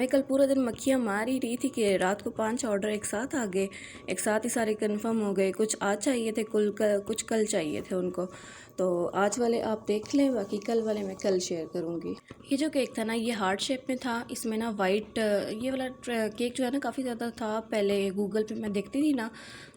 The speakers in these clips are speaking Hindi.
मैं कल पूरा दिन मक्खियाँ मार ही रही थी कि रात को 5 ऑर्डर एक साथ आ गए, एक साथ ही सारे कंफर्म हो गए। कुछ आज चाहिए थे, कुछ कल चाहिए थे उनको। तो आज वाले आप देख लें, बाकी कल वाले मैं कल शेयर करूँगी। ये जो केक था ना, ये हार्ट शेप में था। इसमें ना वाइट ये वाला केक जो है ना काफ़ी ज़्यादा था। पहले गूगल पे मैं देखती थी ना,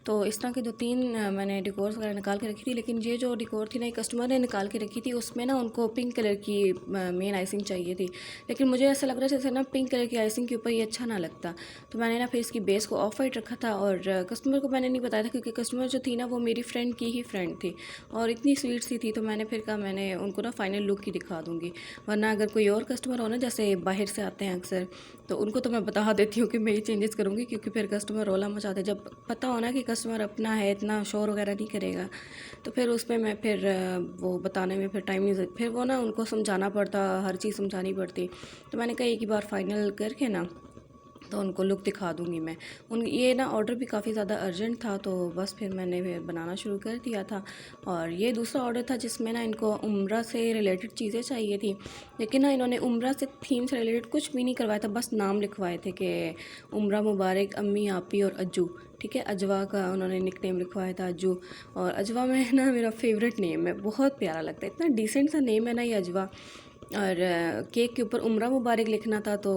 तो इस तरह के 2-3 मैंने डिकोर्स वगैरह निकाल के रखी थी। लेकिन ये जो डिकोर थी ना, एक कस्टमर ने निकाल के रखी थी, उसमें ना उनको पिंक कलर की मेन आइसिंग चाहिए थी। लेकिन मुझे ऐसा लग रहा है जैसे ना पिंक कलर की आइसिंग के ऊपर ये अच्छा ना लगता। तो मैंने ना फिर इसकी बेस को ऑफ वाइट रखा था। और कस्टमर को मैंने नहीं बताया था, क्योंकि कस्टमर जो थी ना वो मेरी फ्रेंड की ही फ्रेंड थी और इतनी स्वीट सी थी। तो मैंने फिर कहा मैंने उनको ना फाइनल लुक ही दिखा दूँगी, वरना अगर कोई और कस्टमर हो ना, जैसे बाहर से आते हैं अक्सर, तो उनको तो मैं बता देती हूँ कि मैं ये चेंजेस करूँगी, क्योंकि फिर कस्टमर रोला मचाते। जब पता हो ना कि कस्टमर अपना है, इतना शोर वगैरह नहीं करेगा, तो फिर उस पर मैं फिर वो बताने में फिर टाइम नहीं, फिर वो ना उनको समझाना पड़ता, हर चीज़ समझानी पड़ती। तो मैंने कहा एक ही बार फाइनल करके ना तो उनको लुक दिखा दूँगी मैं उन। ये ना ऑर्डर भी काफ़ी ज़्यादा अर्जेंट था, तो बस फिर मैंने फिर बनाना शुरू कर दिया था। और ये दूसरा ऑर्डर था जिसमें ना इनको उम्रा से रिलेटेड चीज़ें चाहिए थी। लेकिन ना इन्होंने उम्रा से थीम से रिलेटेड कुछ भी नहीं करवाया था, बस नाम लिखवाए थे कि उम्रा मुबारक अम्मी आपी और अज्जू। ठीक है, अजवा का उन्होंने निक नेम लिखवाया था अज्जू। और अजवा में ना मेरा फेवरेट नेम है, बहुत प्यारा लगता है, इतना डिसेंट सा नेम है ना ये अजवा। और केक के ऊपर उम्रा मुबारक लिखना था, तो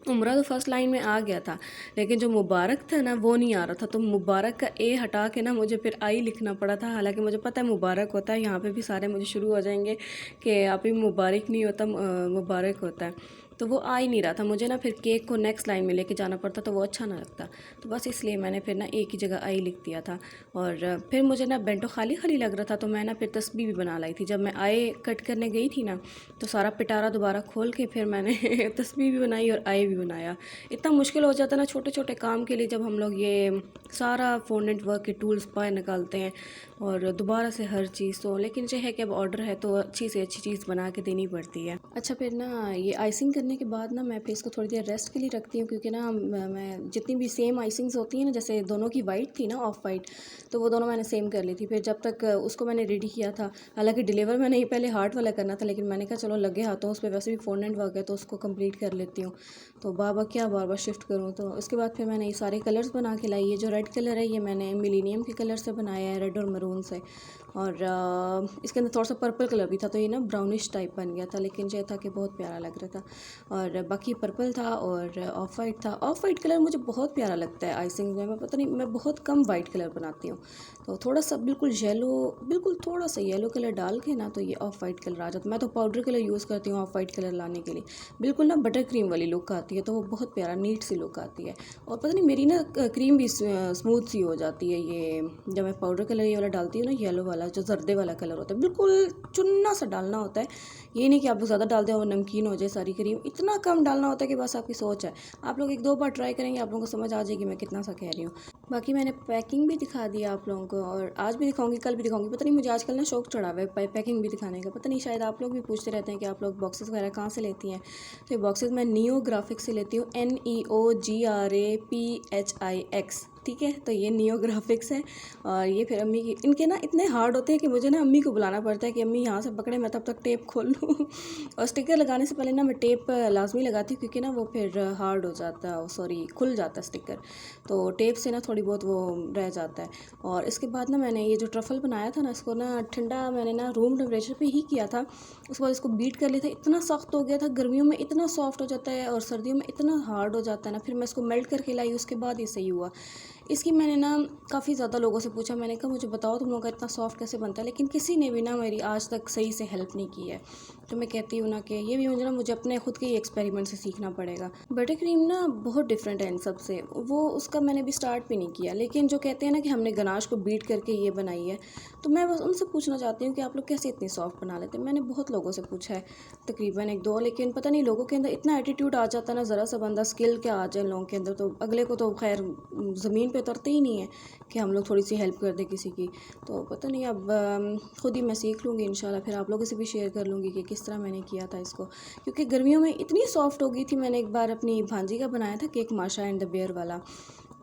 उम्रा तो फर्स्ट लाइन में आ गया था, लेकिन जो मुबारक था ना वो नहीं आ रहा था। तो मुबारक का ए हटा के ना मुझे फिर आई लिखना पड़ा था। हालांकि मुझे पता है मुबारक होता है, यहाँ पे भी सारे मुझे शुरू हो जाएंगे कि आप ही मुबारक नहीं होता, मुबारक होता है। तो वो आ ही नहीं रहा था मुझे ना, फिर केक को नेक्स्ट लाइन में लेके जाना पड़ता, तो वो अच्छा ना लगता। तो बस इसलिए मैंने फिर ना एक ही जगह आई लिख दिया था। और फिर मुझे ना बेंटो खाली खाली लग रहा था, तो मैं ना फिर तस्बीह भी बना लाई थी। जब मैं आए कट करने गई थी ना, तो सारा पिटारा दोबारा खोल के फिर मैंने तस्बीह भी बनाई और आए भी बनाया। इतना मुश्किल हो जाता है ना छोटे छोटे काम के लिए, जब हम लोग ये सारा फोनेट वर्क के टूल्स बाहर निकालते हैं और दोबारा से हर चीज़। तो लेकिन ये है कि अब ऑर्डर है तो अच्छी से अच्छी चीज़ बना के देनी पड़ती है। अच्छा, फिर ना ये आइसिंग करने के बाद ना मैं फिर इसको थोड़ी देर रेस्ट के लिए रखती हूँ, क्योंकि ना मैं जितनी भी सेम आइसिंग्स होती हैं ना, जैसे दोनों की वाइट थी ना, ऑफ वाइट, तो वो दोनों मैंने सेम कर ली थी। फिर जब तक उसको मैंने रेडी किया था, हालांकि डिलीवर मैंने ये पहले हार्ट वाला करना था, लेकिन मैंने कहा चलो लगे हाथों, उस पर वैसे भी फोनेट वर्क है तो उसको कंप्लीट कर लेती हूँ। तो बार बार शिफ्ट करूँ। तो उसके बाद फिर मैंने ये सारे कलर्स बना के लाई। ये जो रेड कलर है ये मैंने मिलीनियम के कलर से बनाया है, रेड और मरून से। और इसके अंदर थोड़ा सा पर्पल कलर भी था, तो ये ना ब्राउनिश टाइप बन गया था, लेकिन ये था कि बहुत प्यारा लग रहा था। और बाकी पर्पल था और ऑफ वाइट था। ऑफ वाइट कलर मुझे बहुत प्यारा लगता है आइसिंग में, मैं पता नहीं, मैं बहुत कम वाइट कलर बनाती हूँ। तो थोड़ा सा बिल्कुल येलो, बिल्कुल थोड़ा सा येलो कलर डाल के ना, तो ये ऑफ वाइट कलर आ जाता है। मैं तो पाउडर कलर यूज़ करती हूँ ऑफ वाइट कलर लाने के लिए, बिल्कुल ना बटर क्रीम वाली लुक आती है, तो वो बहुत प्यारा नीट सी लुक आती है। और पता नहीं मेरी ना क्रीम भी स्मूथ सी हो जाती है ये, जब मैं पाउडर कलर ये वाला डालती हूँ ना, येलो वाला जो जर्दे वाला कलर होता है, बिल्कुल चुन्ना सा डालना होता है। ये नहीं कि आप ज़्यादा डाल दें और नमकीन हो जाए सारी क्रीम, इतना कम डालना होता है कि बस आपकी सोच है। आप लोग 1-2 बार ट्राई करेंगे, आप लोगों को समझ आ जाएगी मैं कितना सा कह रही हूँ। बाकी मैंने पैकिंग भी दिखा दिया आप लोगों को, और आज भी दिखाऊंगी, कल भी दिखाऊंगी। पता नहीं मुझे आजकल ना शौक चढ़ा हुआ है पैकिंग भी दिखाने का। पता नहीं, शायद आप लोग भी पूछते रहते हैं कि आप लोग बॉक्सेस वगैरह कहाँ से लेती हैं। तो ये बॉक्सेस मैं नियो ग्राफिक्स से लेती हूँ, NEOGRAPHIX। ठीक है, तो ये नियो ग्राफिक्स है। और ये फिर अम्मी की, इनके ना इतने हार्ड होते हैं कि मुझे ना अम्मी को बुलाना पड़ता है कि अम्मी यहाँ से पकड़े, मैं तब तक टेप खोल लूँ। और स्टिकर लगाने से पहले ना मैं टेप लाजमी लगाती हूँ, क्योंकि ना वो फिर हार्ड हो जाता है, सॉरी खुल जाता है स्टिकर, तो टेप से ना थोड़ी बहुत वो रह जाता है। और इसके बाद ना मैंने ये जो ट्रफल बनाया था ना, इसको ना ठंडा मैंने ना रूम टेम्परेचर पे ही किया था। उसके बाद इसको बीट कर लिया था, इतना सख्त हो गया था। गर्मियों में इतना सॉफ्ट हो जाता है और सर्दियों में इतना हार्ड हो जाता है ना। फिर मैं इसको मेल्ट करके लाई, उसके बाद ये सही हुआ। इसकी मैंने ना काफ़ी ज़्यादा लोगों से पूछा, मैंने कहा मुझे बताओ तुम लोगों का इतना सॉफ्ट कैसे बनता है, लेकिन किसी ने भी ना मेरी आज तक सही से हेल्प नहीं की है। तो मैं कहती हूँ ना कि ये भी मुझे अपने खुद के ही एक्सपेरिमेंट से सीखना पड़ेगा। बटर क्रीम ना बहुत डिफरेंट है इन सब से, वो उसका मैंने भी स्टार्ट भी नहीं किया। लेकिन जो कहते हैं ना कि हमने गनाश को बीट करके ये बनाई है, तो मैं बस उनसे पूछना चाहती हूँ कि आप लोग कैसे इतनी सॉफ्ट बना लेते हैं। मैंने बहुत लोगों से पूछा है, तकरीबन 1-2, लेकिन पता नहीं लोगों के अंदर इतना एटीट्यूड आ जाता है ना, ज़रा सा बंदा स्किल क्या आ जाए लोगों के अंदर, तो अगले को तो खैर ज़मीन पे उतरते ही नहीं है कि हम लोग थोड़ी सी हेल्प कर दें किसी की। तो पता नहीं, अब खुद ही मैं सीख लूँगी इंशाल्लाह, फिर आप लोगों से भी शेयर कर लूँगी कि किस तरह मैंने किया था इसको। क्योंकि गर्मियों में इतनी सॉफ्ट हो गई थी। मैंने एक बार अपनी भांजी का बनाया था केक, माशा एंड द बेयर वाला,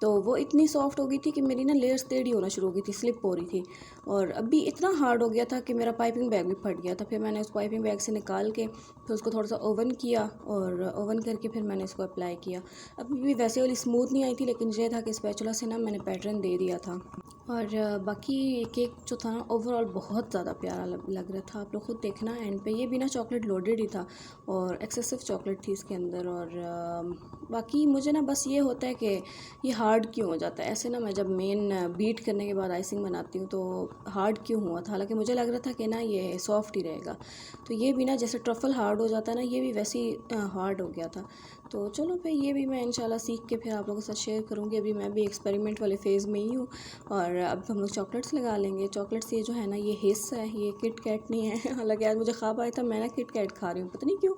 तो वो इतनी सॉफ्ट हो गई थी कि मेरी ना लेयर्स टेढ़ी होना शुरू हो गई थी, स्लिप हो रही थी। और अभी इतना हार्ड हो गया था कि मेरा पाइपिंग बैग भी फट गया था। फिर मैंने उस पाइपिंग बैग से निकाल के फिर उसको थोड़ा सा ओवन किया और ओवन करके फिर मैंने इसको अप्लाई किया। अभी भी वैसे वाली स्मूथ नहीं आई थी, लेकिन ये था कि स्पैचुला से ना मैंने पैटर्न दे दिया था। और बाकी केक जो था ना ओवरऑल बहुत ज़्यादा प्यारा लग रहा था। आप लोग खुद देखना एंड पे, ये भी ना चॉकलेट लोडेड ही था और एक्सेसिव चॉकलेट थी इसके अंदर। और बाकी मुझे ना बस ये होता है कि ये हार्ड क्यों हो जाता है ऐसे ना। मैं जब मेन बीट करने के बाद आइसिंग बनाती हूँ तो हार्ड क्यों हुआ था, हालांकि मुझे लग रहा था कि ना ये सॉफ्ट ही रहेगा। तो ये भी ना जैसे ट्रफ़ल हार्ड हो जाता है ना, ये भी वैसे ही हार्ड हो गया था। तो चलो फिर ये भी मैं इंशाल्लाह सीख के फिर आप लोगों के साथ शेयर करूँगी। अभी मैं भी एक्सपेरिमेंट वाले फ़ेज़ में ही हूँ। और अब हम लोग चॉकलेट्स लगा लेंगे। चॉकलेट्स ये जो है ना, ये हिस्स है, ये किट कैट नहीं है। हालांकि आज मुझे ख्वाब आया था मैं ना किट कैट खा रही हूँ, पता नहीं क्यों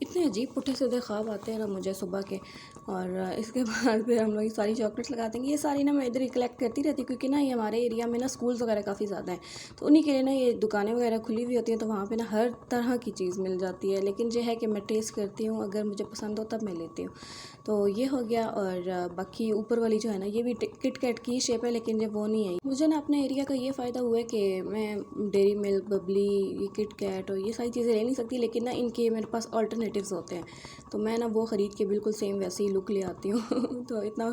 इतने अजीब पुट्ठे सीधे ख्वाब आते हैं ना मुझे सुबह के। और इसके बाद फिर हम लोग ये सारी चॉकलेट्स लगा देंगे। ये सारी ना मैं इधर ही कलेक्ट करती रहती हूँ, क्योंकि ना ये हमारे एरिया में ना स्कूल्स वगैरह काफ़ी ज़्यादा हैं, तो उन्हीं के लिए ना ये दुकानें वगैरह खुली हुई होती हैं, तो वहाँ पे ना हर तरह की चीज़ मिल जाती है। लेकिन ये है कि मैं टेस्ट करती हूँ, अगर मुझे पसंद हो तब मैं लेती हूँ। तो ये हो गया। और बाकी ऊपर वाली जो है ना, ये भी किट कैट की शेप है, लेकिन ये वो नहीं है। मुझे ना अपने एरिया का ये फ़ायदा हुआ है कि मैं डेयरी मिल्क, बबली, ये किट कैट और ये सारी चीज़ें ले नहीं सकती, लेकिन ना इनके मेरे पास अल्टरनेटिव्स होते हैं, तो मैं ना वो ख़रीद के बिल्कुल सेम वैसे ही लुक ले आती हूँ। तो इतना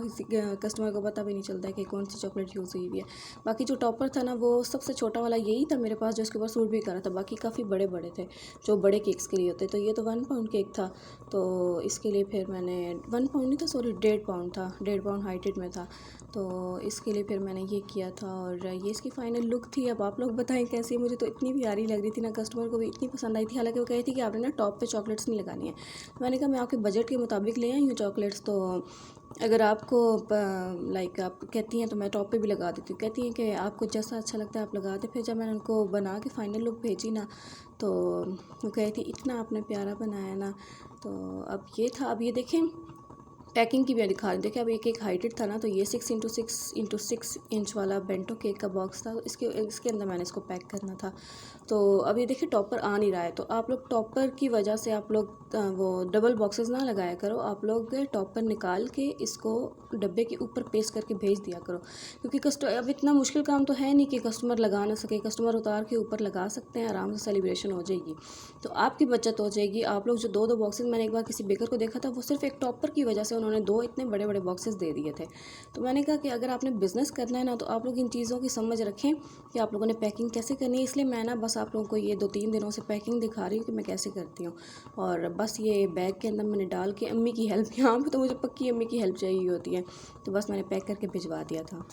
कस्टमर को पता भी नहीं चलता है कि कौन सी चॉकलेट यूज़ हुई हुई है। बाकी जो टॉपर था ना, वो सबसे छोटा वाला यही था मेरे पास, जो इसके ऊपर सूट भी कर रहा था। बाकी काफ़ी बड़े बड़े थे जो बड़े केक्स के लिए होते। तो ये तो 1 पाउंड केक था, तो इसके लिए फिर मैंने 1 पाउंड नहीं था, सॉरी 1.5 पाउंड था, 1.5 पाउंड हाइटेड में था। तो इसके लिए फिर मैंने ये किया था। और ये इसकी फ़ाइनल लुक थी। अब आप लोग बताएं कैसी। मुझे तो इतनी प्यारी लग रही थी ना, कस्टमर को भी इतनी पसंद आई थी। हालांकि वो कही थी कि आपने ना टॉप पे चॉकलेट्स नहीं लगानी है। तो मैंने कहा मैं आपके बजट के मुताबिक ले आई हूँ चॉकलेट्स, तो अगर आपको लाइक आप कहती हैं तो मैं टॉप पे भी लगा देती हूँ। कहती हैं कि आपको जैसा अच्छा लगता है आप लगा दें। फिर जब मैंने उनको बना के फ़ाइनल लुक भेजी ना, तो वो कही थी इतना आपने प्यारा बनाया ना। तो अब ये था। अब ये देखें पैकिंग की भी दिखा रही। देखिए अब एक एक हाइटेड था ना, तो ये 6x6 वाला बेंटो केक का बॉक्स था। इसके अंदर मैंने इसको पैक करना था। तो अब ये देखिए टॉपर आ नहीं रहा है। तो आप लोग टॉपर की वजह से आप लोग वो डबल बॉक्सेस ना लगाया करो। आप लोग टॉपर निकाल के इसको डब्बे के ऊपर पेस्ट करके भेज दिया करो, क्योंकि अब इतना मुश्किल काम तो है नहीं कि कस्टमर लगा ना सके। कस्टमर उतार के ऊपर लगा सकते हैं, आराम से सेलिब्रेशन हो जाएगी, तो आपकी बचत हो जाएगी। आप लोग जो दो दो बॉक्सेस, मैंने एक बार किसी बेकर को देखा था, वो सिर्फ एक टॉपर की वजह से उन्होंने 2 इतने बड़े बड़े बॉक्सेस दे दिए थे। तो मैंने कहा कि अगर आपने बिज़नेस करना है ना, तो आप लोग इन चीज़ों की समझ रखें कि आप लोगों ने पैकिंग कैसे करनी है। इसलिए मैं ना बस आप लोगों को ये 2-3 दिनों से पैकिंग दिखा रही हूँ कि मैं कैसे करती हूँ। और बस ये बैग के अंदर मैंने डाल के, अम्मी की हेल्प, यहाँ पे तो मुझे पक्की अम्मी की हेल्प चाहिए होती है, तो बस मैंने पैक करके भिजवा दिया था।